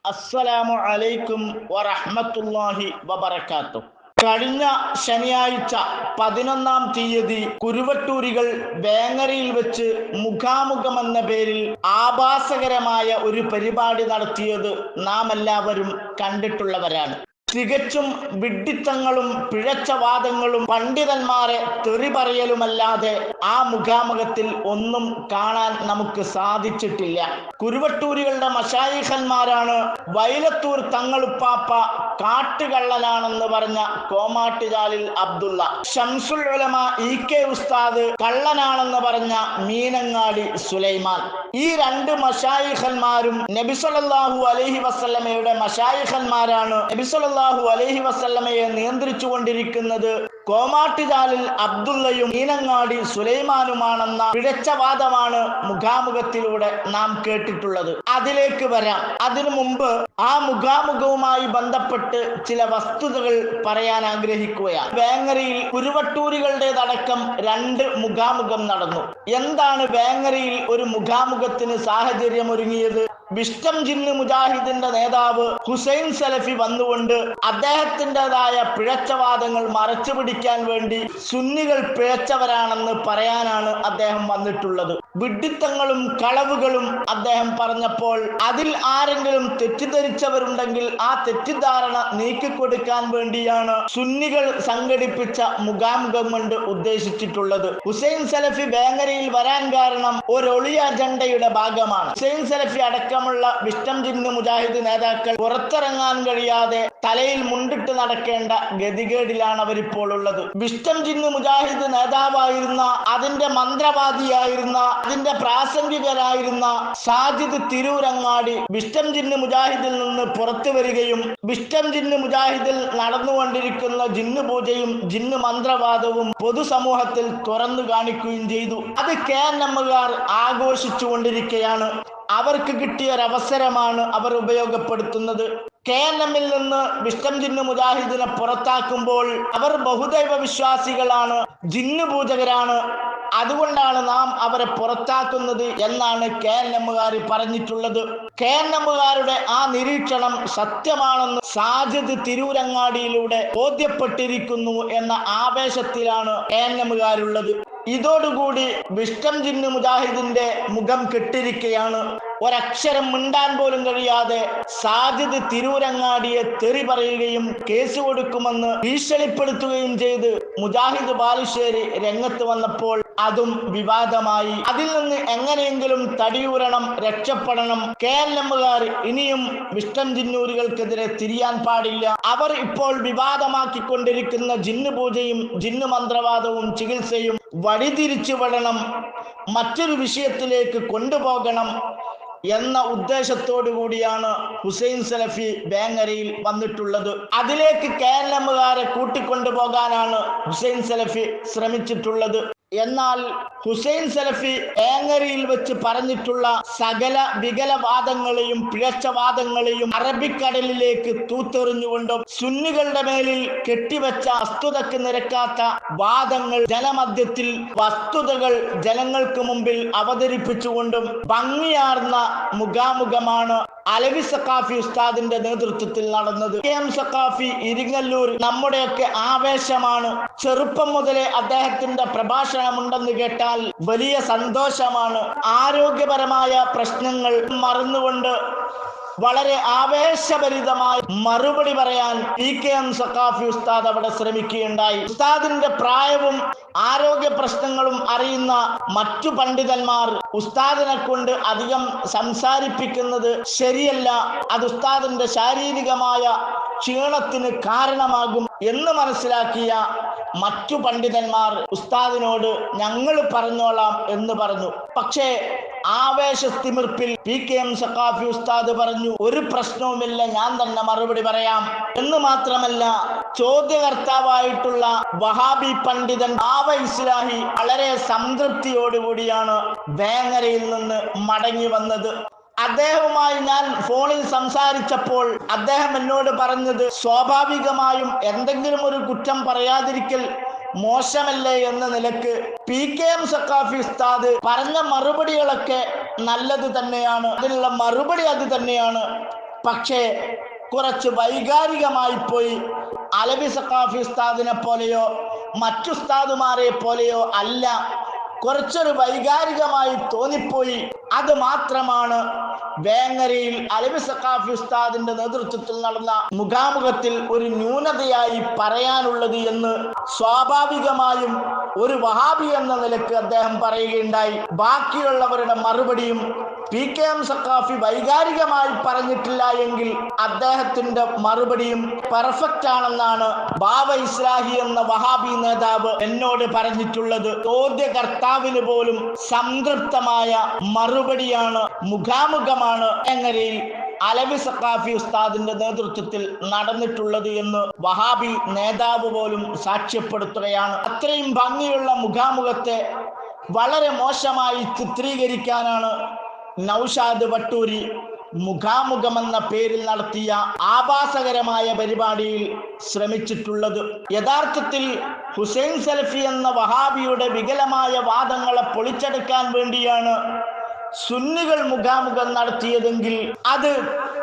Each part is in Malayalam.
അസ്സലാമു അലൈക്കും വറഹ്മത്തുള്ളാഹി വബറകാതുഹു. കഴിഞ്ഞ ശനിയാഴ്ച 11-ാം തീയതി കുരുവട്ടൂരികൾ വേങ്ങരയിൽ വെച്ച് മുഖാമുഖമെന്ന പേരിൽ ആഭാസകരമായ ഒരു പരിപാടി നടത്തിയത് നാം എല്ലാവരും കണ്ടിട്ടുള്ളവരാണ്. തികച്ചും വിഡ്ഢിത്തങ്ങളും പിഴച്ച വാദങ്ങളും പണ്ഡിതന്മാരെ തെറി പറയലുമല്ലാതെ ആ മുഖാമുഖത്തിൽ ഒന്നും കാണാൻ നമുക്ക് സാധിച്ചിട്ടില്ല. കുരുവട്ടൂരികളുടെ മശായിഖന്മാരാണ് വൈലത്തൂർ തങ്ങളുപ്പാപ്പ കാട്ടുകള്ളനാണെന്ന് പറഞ്ഞ കോമാട്ടുചാലിൽ അബ്ദുള്ള, ശംസുൽ ഉലമ ഇ.കെ. ഉസ്താദ് കള്ളനാണെന്ന് പറഞ്ഞ മീനങ്ങാടി സുലൈമാൻ. ഈ രണ്ട് മശായിഖന്മാരും നബി സല്ലല്ലാഹു അലൈഹി വസല്ലമയുടെ മശായിഖന്മാരാണ്. നബി സല്ലല്ലാഹു അലൈഹി വസല്ലമയെ നിയന്ത്രിച്ചു കൊണ്ടിരിക്കുന്നത് കോമാട്ടുചാലിൽ അബ്ദുള്ളയും മീനങ്ങാടി സുലൈമാനുമാണെന്ന പിഴച്ചവാദമാണ് മുഖാമുഖത്തിലൂടെ നാം കേട്ടിട്ടുള്ളത്. അതിലേക്ക് വരാം. അതിനു മുമ്പ് ആ മുഖാമുഖവുമായി ബന്ധപ്പെട്ട് ചില വസ്തുതകൾ പറയാൻ ആഗ്രഹിക്കുകയാണ്. വേങ്ങരയിൽ കുരുവട്ടൂരികളുടേതടക്കം 2 മുഖാമുഖം നടന്നു. എന്താണ് വേങ്ങരയിൽ ഒരു മുഖാമുഖത്തിന് സാഹചര്യം ഒരുങ്ങിയത്? വിസ്റ്റം ജിന്ന് മുജാഹിദിന്റെ നേതാവ് ഹുസൈൻ സലഫി വന്നുകൊണ്ട് അദ്ദേഹത്തിൻ്റെതായ പിഴച്ചവാദങ്ങൾ മറച്ചു പിടിക്കാൻ വേണ്ടി സുന്നികൾ പിഴച്ചവരാണെന്ന് പറയാനാണ് അദ്ദേഹം വന്നിട്ടുള്ളത്. വിഡ്ഢിത്തങ്ങളും കളവുകളും അദ്ദേഹം പറഞ്ഞപ്പോൾ അതിൽ ആരെങ്കിലും തെറ്റിദ്ധരിച്ചവരുണ്ടെങ്കിൽ ആ തെറ്റിദ്ധാരണ നീക്കിക്കൊടുക്കാൻ വേണ്ടിയാണ് സുന്നികൾ സംഘടിപ്പിച്ച മുഖാമുഖം കൊണ്ട് ഉദ്ദേശിച്ചിട്ടുള്ളത്. ഹുസൈൻ സലഫി വേങ്ങരയിൽ വരാൻ കാരണം ഒരു ഒളിയ അജണ്ടയുടെ ഭാഗമാണ്. ഹുസൈൻ സലഫി അടക്കമുള്ള വിസ്റ്റം ജിന്ന് മുജാഹിദ് നേതാക്കൾ പുറത്തിറങ്ങാൻ കഴിയാതെ തലയിൽ മുണ്ടിട്ട് നടക്കേണ്ട ഗതികേടിലാണ് അവരിപ്പോൾ ഉള്ളത്. വിസ്റ്റം ജിന്ന് മുജാഹിദ് നേതാവായിരുന്ന, അതിന്റെ മന്ത്രവാദിയായിരുന്ന, അതിന്റെ പ്രാസംഗികരായിരുന്ന സാജിദ് തിരൂരങ്ങാടി വിസ്റ്റം ജിന്ന് മുജാഹിദിൽ നിന്ന് പുറത്തു വരികയും വിസ്റ്റം ജിന്ന് മുജാഹിദിൽ നടന്നുകൊണ്ടിരിക്കുന്ന ജിന്ന് പൂജയും ജിന്ന് മന്ത്രവാദവും പൊതുസമൂഹത്തിൽ തുറന്നു കാണിക്കുകയും ചെയ്തു. അത് KNM-കാർ ആഘോഷിച്ചു കൊണ്ടിരിക്കുകയാണ്. അവർക്ക് കിട്ടിയ ഒരവസരമാണ് അവർ ഉപയോഗപ്പെടുത്തുന്നത്. KNM-ൽ നിന്ന് വിസ്റ്റം ജിന്ന് മുജാഹിദിനെ പുറത്താക്കുമ്പോൾ അവർ ബഹുദൈവ വിശ്വാസികളാണ്, ജിന്ന് പൂജകരാണ്, അതുകൊണ്ടാണ് നാം അവരെ പുറത്താക്കുന്നത് എന്നാണ് KNM-കാർ പറഞ്ഞിട്ടുള്ളത്. KNM-കാരുടെ ആ നിരീക്ഷണം സത്യമാണെന്ന് സാജിദ് തിരൂരങ്ങാടിയിലൂടെ ബോധ്യപ്പെട്ടിരിക്കുന്നു എന്ന ആവേശത്തിലാണ് KNM-കാരുള്ളത്. ഇതോടുകൂടി വിസ്റ്റം ജിന്ന് മുജാഹിദിന്റെ മുഖം കെട്ടിരിക്കുകയാണ്. ഒരക്ഷരം മിണ്ടാൻ പോലും കഴിയാതെ സാജിദ് തിരൂരങ്ങാടിയെ തെറി പറയുകയും കേസ് കൊടുക്കുമെന്ന് ഭീഷണിപ്പെടുത്തുകയും ചെയ്ത് മുജാഹിദ് ബാലുശ്ശേരി രംഗത്ത് വന്നപ്പോൾ അതും വിവാദമായി. അതിൽ നിന്ന് എങ്ങനെയെങ്കിലും തടിയൂരണം, രക്ഷപ്പെടണം. KNM-കാർ ഇനിയും വിസ്റ്റം ജിന്നൂരികൾക്കെതിരെ തിരിയാൻ പാടില്ല. അവർ ഇപ്പോൾ വിവാദമാക്കിക്കൊണ്ടിരിക്കുന്ന ജിന്ന് പൂജയും ജിന്ന് മന്ത്രവാദവും ചികിത്സയും വഴിതിരിച്ചു വിടണം, മറ്റൊരു വിഷയത്തിലേക്ക് കൊണ്ടുപോകണം എന്ന ഉദ്ദേശത്തോടു കൂടിയാണ് ഹുസൈൻ സലഫി വേങ്ങരയിൽ വന്നിട്ടുള്ളത്. അതിലേക്ക് KNM-കാരെ കൂട്ടിക്കൊണ്ടുപോകാനാണ് ഹുസൈൻ സലഫി ശ്രമിച്ചിട്ടുള്ളത്. എന്നാൽ ഹുസൈൻ സലഫി വേങ്ങരയിൽ വെച്ച് പറഞ്ഞിട്ടുള്ള സകല വികലവാദങ്ങളെയും പിഴച്ചവാദങ്ങളെയും അറബിക്കടലിലേക്ക് തൂത്തെറിഞ്ഞുകൊണ്ടും സുന്നികളുടെ മേലിൽ കെട്ടിവെച്ച വസ്തുതക്ക് നിരക്കാത്ത വാദങ്ങൾ ജനമധ്യത്തിൽ വസ്തുതകൾ ജനങ്ങൾക്ക് മുമ്പിൽ അവതരിപ്പിച്ചുകൊണ്ടും ഭംഗിയാർന്ന മുഖാമുഖമാണ് അലവി സഖാഫി ഉസ്താദിന്റെ നേതൃത്വത്തിൽ നടന്നത്. KM സഖാഫി ഇരിങ്ങല്ലൂർ നമ്മുടെയൊക്കെ ആവേശമാണ്. ചെറുപ്പം മുതലേ അദ്ദേഹത്തിന്റെ പ്രഭാഷണമുണ്ടെന്ന് കേട്ടാൽ വലിയ സന്തോഷമാണ്. ആരോഗ്യപരമായ പ്രശ്നങ്ങൾ മറന്നുകൊണ്ട് വളരെ ആവേശഭരിതമായി മറുപടി പറയാൻ KM സഖാഫി ഉസ്താദ് അവിടെ ശ്രമിക്കുകയുണ്ടായി. ഉസ്താദിന്റെ പ്രായവും ആരോഗ്യ പ്രശ്നങ്ങളും അറിയുന്ന മറ്റു പണ്ഡിതന്മാർ ഉസ്താദിനെ കൊണ്ട് അധികം സംസാരിപ്പിക്കുന്നത് ശരിയല്ല, അത് ഉസ്താദിന്റെ ശാരീരികമായ ക്ഷീണത്തിന് കാരണമാകും എന്ന് മനസ്സിലാക്കിയ മറ്റു പണ്ഡിതന്മാർ ഉസ്താദിനോട് ഞങ്ങൾ പറഞ്ഞോളാം എന്ന് പറഞ്ഞു. പക്ഷേ ആവേശത്തിമിർപ്പിൽ KM സഖാഫി ഉസ്താദ് പറഞ്ഞു, ഒരു പ്രശ്നവുമില്ല, ഞാൻ തന്നെ മറുപടി പറയാം എന്ന് മാത്രമല്ല, ചോദ്യകർത്താവായിട്ടുള്ള വഹാബി പണ്ഡിതൻ ഇസ്ലാഹി വളരെ സംതൃപ്തിയോടുകൂടിയാണ് വേങ്ങരയിൽ നിന്ന് മടങ്ങി വന്നത്. അദ്ദേഹവുമായി ഞാൻ ഫോണിൽ സംസാരിച്ചപ്പോൾ അദ്ദേഹം എന്നോട് പറഞ്ഞത്, സ്വാഭാവികമായും എന്തെങ്കിലും ഒരു കുറ്റം പറയാതിരിക്കൽ മോശമല്ലേ എന്ന നിലക്ക് KM സഖാഫി ഉസ്താദ് പറഞ്ഞ മറുപടികളൊക്കെ നല്ലത് തന്നെയാണ്, അതിനുള്ള മറുപടി അത് തന്നെയാണ്. പക്ഷേ കുറച്ച് വൈകാരികമായി പോയി. അലവി സഖാഫി ഉസ്താദിനെ പോലെയോ മറ്റു ഉസ്താദുമാരെ പോലെയോ അല്ല, കുറച്ചൊരു വൈകാരികമായി തോന്നിപ്പോയി. അത് മാത്രമാണ് വേങ്ങരയിൽ അലവി സഖാഫി ഉസ്താദിന്റെ നേതൃത്വത്തിൽ നടന്ന മുഖാമുഖത്തിൽ ഒരു ന്യൂനതയായി പറയാനുള്ളത് എന്ന് സ്വാഭാവികമായും ഒരു വഹാബി എന്ന നിലക്ക് അദ്ദേഹം പറയുകയുണ്ടായി. ബാക്കിയുള്ളവരുടെ മറുപടിയും PKM സഖാഫി വൈകാരികമായി പറഞ്ഞിട്ടില്ല എങ്കിൽ അദ്ദേഹത്തിന്റെ മറുപടിയും പെർഫെക്റ്റ് ആണെന്നാണ് ബാവ ഇസ്ലാഹി എന്ന വഹാബി നേതാവ് എന്നോട് പറഞ്ഞിട്ടുള്ളത്. ചോദ്യകർത്താവിന് പോലും സംതൃപ്തമായ മറുപടിയാണ്, മുഖാമുഖമാണ് വേങ്ങരയിൽ അലവി സഖാഫി ഉസ്താദിന്റെ നേതൃത്വത്തിൽ നടന്നിട്ടുള്ളത് എന്ന് വഹാബി നേതാവ് പോലും സാക്ഷ്യപ്പെടുത്തുകയാണ്. അത്രയും ഭംഗിയുള്ള മുഖാമുഖത്തെ വളരെ മോശമായി ചിത്രീകരിക്കാനാണ് നൗഷാദ് വട്ടൂരി മുഖാമുഖമെന്ന പേരിൽ നടത്തിയ ആഭാസകരമായ പരിപാടിയിൽ ശ്രമിച്ചിട്ടുള്ളത്. യഥാർത്ഥത്തിൽ ഹുസൈൻ സലഫി എന്ന വഹാബിയുടെ വികലമായ വാദങ്ങളെ പൊളിച്ചെടുക്കാൻ വേണ്ടിയാണ് സുന്നികൾ മുഖാമുഖം നടത്തിയതെങ്കിൽ അത്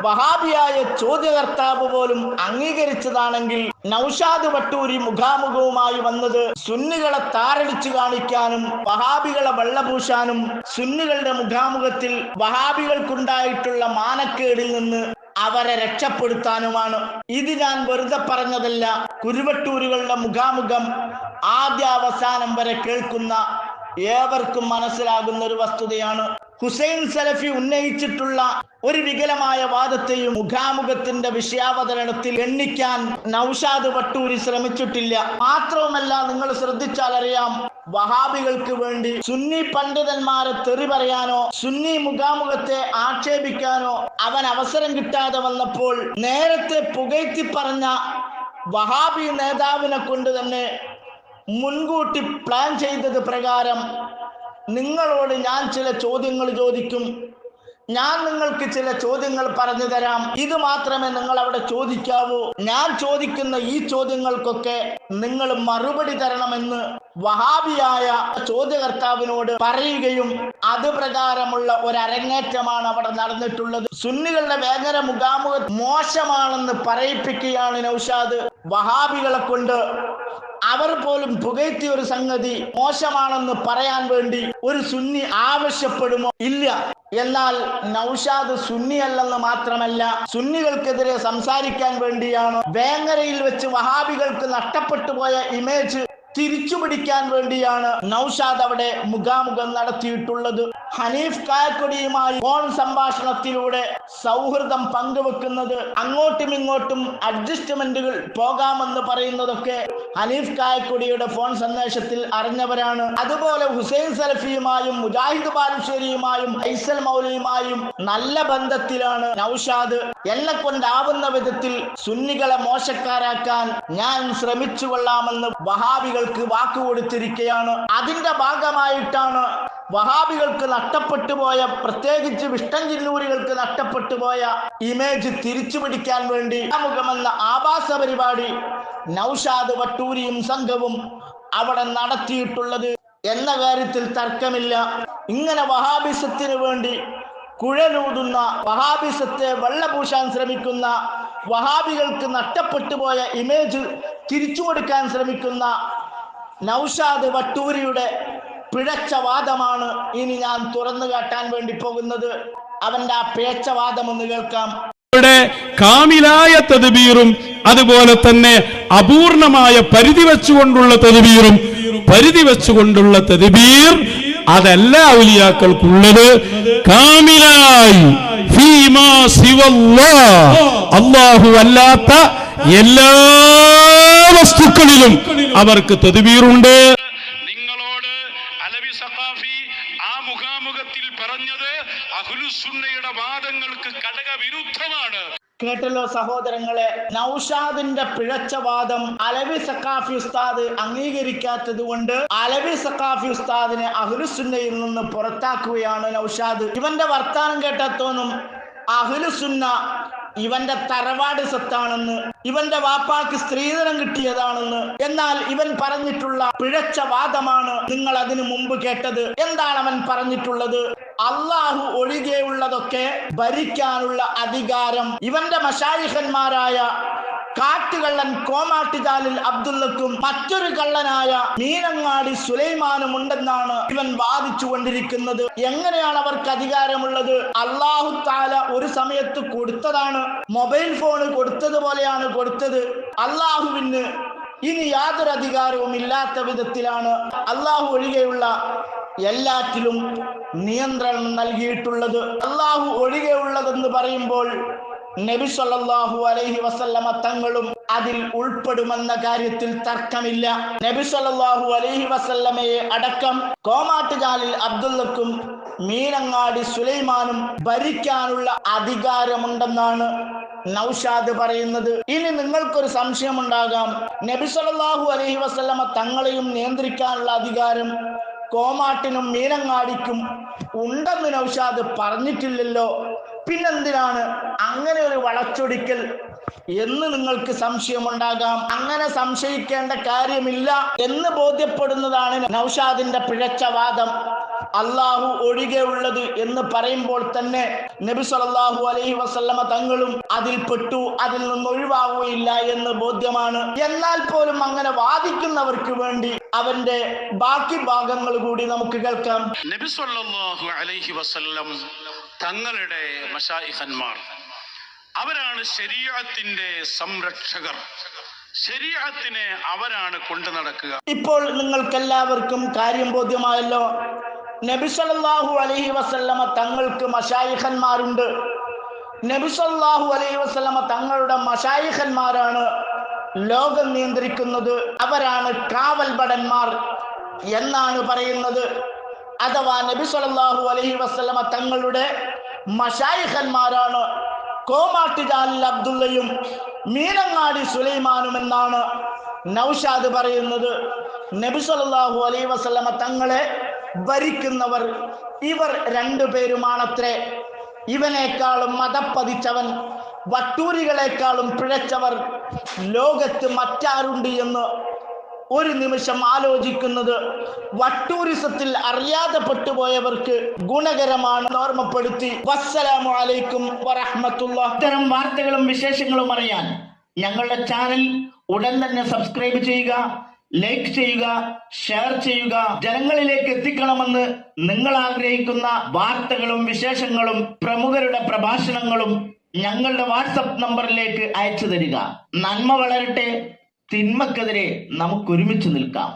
വഹാബിയായ ചോദ്യകർത്താവ് പോലും അംഗീകരിച്ചതാണെങ്കിൽ നൗഷാദ് വട്ടൂരി മുഖാമുഖവുമായി വന്നത് സുന്നികളെ താറടിച്ചു കാണിക്കാനും വഹാബികളെ വെള്ളപൂശാനും സുന്നികളുടെ മുഖാമുഖത്തിൽ വഹാബികൾക്കുണ്ടായിട്ടുള്ള മാനക്കേടിൽ നിന്ന് അവരെ രക്ഷപ്പെടുത്താനുമാണ്. ഇത് ഞാൻ വെറുതെ പറഞ്ഞതല്ല. കുരുവട്ടൂരുകളുടെ മുഖാമുഖം ആദ്യാവസാനം വരെ കേൾക്കുന്ന ഏവർക്കും മനസ്സിലാകുന്ന ഒരു വസ്തുതയാണ്. ഹുസൈൻ സലഫി ഉന്നയിച്ചിട്ടുള്ള ഒരു വികലമായ വാദത്തെയും മുഖാമുഖത്തിന്റെ വിഷയാവതരണത്തിൽ എണ്ണിക്കാൻ നൗഷാദ് വട്ടൂരി ശ്രമിച്ചിട്ടില്ല. മാത്രവുമല്ല, നിങ്ങൾ ശ്രദ്ധിച്ചാൽ അറിയാം, വഹാബികൾക്ക് വേണ്ടി സുന്നി പണ്ഡിതന്മാരെ തെറി പറയാനോ സുന്നി മുഖാമുഖത്തെ ആക്ഷേപിക്കാനോ അവൻ അവസരം കിട്ടാതെ വന്നപ്പോൾ നേരത്തെ പുകഴ്ത്തി പറഞ്ഞ വഹാബി നേതാവിനെ കൊണ്ട് തന്നെ മുൻകൂട്ടി പ്ലാൻ ചെയ്തത് പ്രകാരം നിങ്ങളോട് ഞാൻ ചില ചോദ്യങ്ങൾ ചോദിക്കും, ഞാൻ നിങ്ങൾക്ക് ചില ചോദ്യങ്ങൾ പറഞ്ഞു തരാം, ഇത് മാത്രമേ നിങ്ങൾ അവിടെ ചോദിക്കാവൂ, ഞാൻ ചോദിക്കുന്ന ഈ ചോദ്യങ്ങൾക്കൊക്കെ നിങ്ങൾ മറുപടി തരണമെന്ന് വഹാബിയായ ചോദ്യകർത്താവിനോട് പറയുകയും അത് പ്രകാരമുള്ള ഒരു അരങ്ങേറ്റമാണ് അവിടെ നടന്നിട്ടുള്ളത്. സുന്നികളുടെ വേങ്ങര മുഖാമുഖം മോശമാണെന്ന് പറയിപ്പിക്കുകയാണ് നൗഷാദ് വഹാബികളെ കൊണ്ട്. അവർ പോലും പുകഴ്ത്തിയ ഒരു സംഗതി മോശമാണെന്ന് പറയാൻ വേണ്ടി ഒരു സുന്നി ആവശ്യപ്പെടുമോ? ഇല്ല. എന്നാൽ നൗഷാദ് സുന്നി അല്ലെന്ന് മാത്രമല്ല, സുന്നികൾക്കെതിരെ സംസാരിക്കാൻ വേണ്ടിയാണ് വേങ്ങരയിൽ വെച്ച് വഹാബികൾക്ക് നഷ്ടപ്പെട്ടു പോയ ഇമേജ് തിരിച്ചുപിടിക്കാൻ വേണ്ടിയാണ് നൗഷാദ് അവിടെ മുഖാമുഖം നടത്തിയിട്ടുള്ളത്. ഹനീഫ് കായക്കൊടിയുമായി ഫോൺ സംഭാഷണത്തിലൂടെ സൗഹൃദം പങ്കുവെക്കുന്നത്, അങ്ങോട്ടും ഇങ്ങോട്ടും അഡ്ജസ്റ്റ്മെന്റുകൾ പോകാമെന്ന് പറയുന്നതൊക്കെ ഹനീഫ് കായക്കൊടിയുടെ ഫോൺ സന്ദേശത്തിൽ അറിഞ്ഞവരാണ്. അതുപോലെ ഹുസൈൻ സലഫിയുമായും മുജാഹിദ് ബാലുശ്ശേരിയുമായും ഐസൽ മൗലയുമായും നല്ല ബന്ധത്തിലാണ് നൗഷാദ്. എന്നെ കൊണ്ടാവുന്ന വിധത്തിൽ സുന്നികളെ മോശക്കാരാക്കാൻ ഞാൻ ശ്രമിച്ചു കൊള്ളാമെന്ന് വഹാബികൾക്ക് വാക്കുകൊടുത്തിരിക്കുകയാണ്. അതിന്റെ ഭാഗമായിട്ടാണ് വഹാബികൾക്ക് നഷ്ടപ്പെട്ടു പോയ, പ്രത്യേകിച്ച് വിഷ്ടഞ്ചില്ലൂരികൾക്ക് നഷ്ടപ്പെട്ടു പോയ ഇമേജ് തിരിച്ചു പിടിക്കാൻ വേണ്ടി മുഖമെന്ന ആഭാസ പരിപാടി നൗഷാദ് വട്ടൂരിയും സംഘവും അവിടെ നടത്തിയിട്ടുള്ളത് എന്ന കാര്യത്തിൽ തർക്കമില്ല. ഇങ്ങനെ വഹാബിസത്തിന് വേണ്ടി കുഴലൂതുന്ന, വഹാബിസത്തെ വെള്ളപൂശാൻ ശ്രമിക്കുന്ന, വഹാബികൾക്ക് നഷ്ടപ്പെട്ടു പോയ ഇമേജ് തിരിച്ചു കൊടുക്കാൻ ശ്രമിക്കുന്ന നൗഷാദ് വട്ടൂരിയുടെ പിഴച്ച വാദമാണ് ഇനി ഞാൻ തുറന്നു കാട്ടാൻ വേണ്ടി പോകുന്നത്. അവന്റെ ആ പിഴച്ച വാദം ഒന്ന് കേൾക്കാം. കാമിലായ തദ്ബീറും അതുപോലെ തന്നെ അപൂർണമായ പരിധി വെച്ചുകൊണ്ടുള്ള തദ്ബീറും, പരിധി വെച്ചുകൊണ്ടുള്ള തദ്ബീർ അതല്ല ഔലിയാക്കൾക്കുള്ളത്. കാമിലായി ഫീമാ സിവല്ലാഹ്, അല്ലാഹു അല്ലാത്ത എല്ലാ വസ്തുക്കളിലും അവർക്ക് തദ്ബീറുണ്ട്. നിങ്ങളോട് അലവി സഖാഫി ആ മുഖാമുഖത്തിൽ പറഞ്ഞത് അഹ്ലുസുന്നയുടെ വാദങ്ങൾക്ക് ഘടകവിരുദ്ധമാണ്. കേട്ടല്ലോ സഹോദരങ്ങളെ, നൗഷാദിന്റെ പിഴച്ച വാദം അലവി സഖാഫി ഉസ്താദ് അംഗീകരിക്കാത്തത് കൊണ്ട് അലവി സഖാഫി ഉസ്താദിനെ അഹ്ലുസുന്നയിൽ നിന്ന് പുറത്താക്കുകയാണ് നൗഷാദ്. ഇവന്റെ വർത്താനം കേട്ടാൽ തോന്നും അഹ്ലുസുന്ന ഇവന്റെ തറവാട് സ്വത്താണെന്ന്, ഇവന്റെ വാപ്പാക്ക് സ്ത്രീധനം കിട്ടിയതാണെന്ന്. എന്നാൽ ഇവൻ പറഞ്ഞിട്ടുള്ള പിഴച്ച വാദമാണ് നിങ്ങൾ അതിനു മുമ്പ് കേട്ടത്. എന്താണ് അവൻ പറഞ്ഞിട്ടുള്ളത്? അള്ളാഹു ഒഴികെയുള്ളതൊക്കെ ഭരിക്കാനുള്ള അധികാരം ഇവന്റെ മശായിഖന്മാരായ കാട്ടുകള്ളൻ കോമാട്ടുചാലിൽ അബ്ദുള്ളക്കും മറ്റൊരു കള്ളനായ മീനങ്ങാടി സുലൈമാനും ഉണ്ടെന്നാണ് ഇവൻ വാദിച്ചു കൊണ്ടിരിക്കുന്നത്. എങ്ങനെയാണ് അവർക്ക് അധികാരമുള്ളത്? അല്ലാഹു തആല ഒരു സമയത്ത് കൊടുത്തതാണ്. മൊബൈൽ ഫോൺ കൊടുത്തതുപോലെയാണ് കൊടുത്തത്. അള്ളാഹുവിന് ഇനി യാതൊരു അധികാരവും ഇല്ലാത്ത വിധത്തിലാണ് അള്ളാഹു ഒഴികെയുള്ള എല്ലാറ്റിലും നിയന്ത്രണം നൽകിയിട്ടുള്ളത്. അള്ളാഹു ഒഴികെയുള്ളതെന്ന് പറയുമ്പോൾ നബി സല്ലല്ലാഹു അലൈഹി വസല്ലമ തങ്ങളും അതിൽ ഉൾപ്പെടുമെന്ന കാര്യത്തിൽ തർക്കമില്ല. നബി സല്ലല്ലാഹു അലൈഹി വസല്ലമയെ അടക്കം കോമാട്ടുചാലിൽ അബ്ദുള്ളക്കും മീനങ്ങാടി സുലൈമാനും ഭരിക്കാനുള്ള അധികാരമുണ്ടെന്നാണ് നൗഷാദ് പറയുന്നത്. ഇനി നിങ്ങൾക്കൊരു സംശയമുണ്ടാകാം, നബി സല്ലല്ലാഹു അലൈഹി വസല്ലമ തങ്ങളെയും നിയന്ത്രിക്കാനുള്ള അധികാരം കോമാട്ടിനും മീനങ്ങാടിക്കും ഉണ്ടെന്ന് നൗഷാദ് പറഞ്ഞിട്ടില്ലല്ലോ, പിന്നെന്തിനാണ് അങ്ങനെ ഒരു വളച്ചൊടിക്കൽ എന്ന് നിങ്ങൾക്ക് സംശയമുണ്ടാകാം. അങ്ങനെ സംശയിക്കേണ്ട കാര്യമില്ല എന്ന് ബോധ്യപ്പെടുന്നതാണ് നൗഷാദിന്റെ പിഴച്ച വാദം. അള്ളാഹു ഒഴികെയുള്ളത് എന്ന് പറയുമ്പോൾ തന്നെ നബി സല്ലല്ലാഹു അലൈഹി വസല്ലമ തങ്ങളും അതിൽ പെട്ടു, അതിൽ നിന്ന് ഒഴിവാകുകയില്ല എന്ന് ബോധ്യമാണ്. എന്നാൽ പോലും അങ്ങനെ വാദിക്കുന്നവർക്ക് വേണ്ടി അവന്റെ ബാക്കി ഭാഗങ്ങൾ കൂടി നമുക്ക് കേൾക്കാം. നബി സല്ലല്ലാഹു അലൈഹി വസല്ലം തങ്ങളുടെ മശായിഖന്മാർ അവരാണ് ശരീഅത്തിന്റെ സംരക്ഷകർ. ശരീഅത്തിനെ അവരാണ് കൊണ്ടു നടക്കുക. ഇപ്പോൾ നിങ്ങൾക്കെല്ലാവർക്കും കാര്യം ബോധ്യമായല്ലോ. നബി സല്ലല്ലാഹു അലൈഹി വസല്ലമ തങ്ങൾക്ക് മശായിഖന്മാരുണ്ട്. നബി സല്ലല്ലാഹു അലൈഹി വസല്ലമ തങ്ങളുടെ മശായിഖന്മാരാണ് ലോകം നിയന്ത്രിക്കുന്നത്. അവരാണ് കാവൽ ഭടന്മാർ എന്നാണ് പറയുന്നത്. അഥവാ നബി സല്ലല്ലാഹു അലൈഹി വസല്ലമ തങ്ങളുടെ മശായിഖന്മാരാണ് കോമാട്ടുചാലിൽ അബ്ദുള്ളയും മീനങ്ങാടി സുലൈമാനും എന്നാണ് നൗഷാദ് പറയുന്നത്. നബി സല്ലല്ലാഹു അലൈഹി വസല്ലമ തങ്ങളെ ഭരിക്കുന്നവർ ഇവർ രണ്ടുപേരുമാണത്രേ. ഇവനേക്കാളും മതപ്പതിച്ചവൻ, വട്ടൂരികളെക്കാളും പിഴച്ചവർ ലോകത്ത് മറ്റാരുണ്ട് എന്ന് ഒരു നിമിഷം ആലോചിക്കുന്നത് വട്ടൂരിസത്തിൽ അറിയാതെ പെട്ടുപോയവർക്ക് ഗുണകരമാണ് ഓർമ്മപ്പെടുത്തി. വസ്സലാമു അലൈക്കും വറഹ്മത്തുള്ളാഹി. ഇത്തരം വാർത്തകളും വിശേഷങ്ങളും അറിയാൻ ഞങ്ങളുടെ ചാനൽ ഉടൻ തന്നെ സബ്സ്ക്രൈബ് ചെയ്യുക, ലൈക്ക് ചെയ്യുക, ഷെയർ ചെയ്യുക. ജനങ്ങളിലേക്ക് എത്തിക്കണമെന്ന് നിങ്ങൾ ആഗ്രഹിക്കുന്ന വാർത്തകളും വിശേഷങ്ങളും പ്രമുഖരുടെ പ്രഭാഷണങ്ങളും ഞങ്ങളുടെ വാട്സപ്പ് നമ്പറിലേക്ക് അയച്ചു തരിക. നന്മ വളരട്ടെ, തിന്മക്കെതിരെ നമുക്ക് ഒരുമിച്ച് നിൽക്കാം.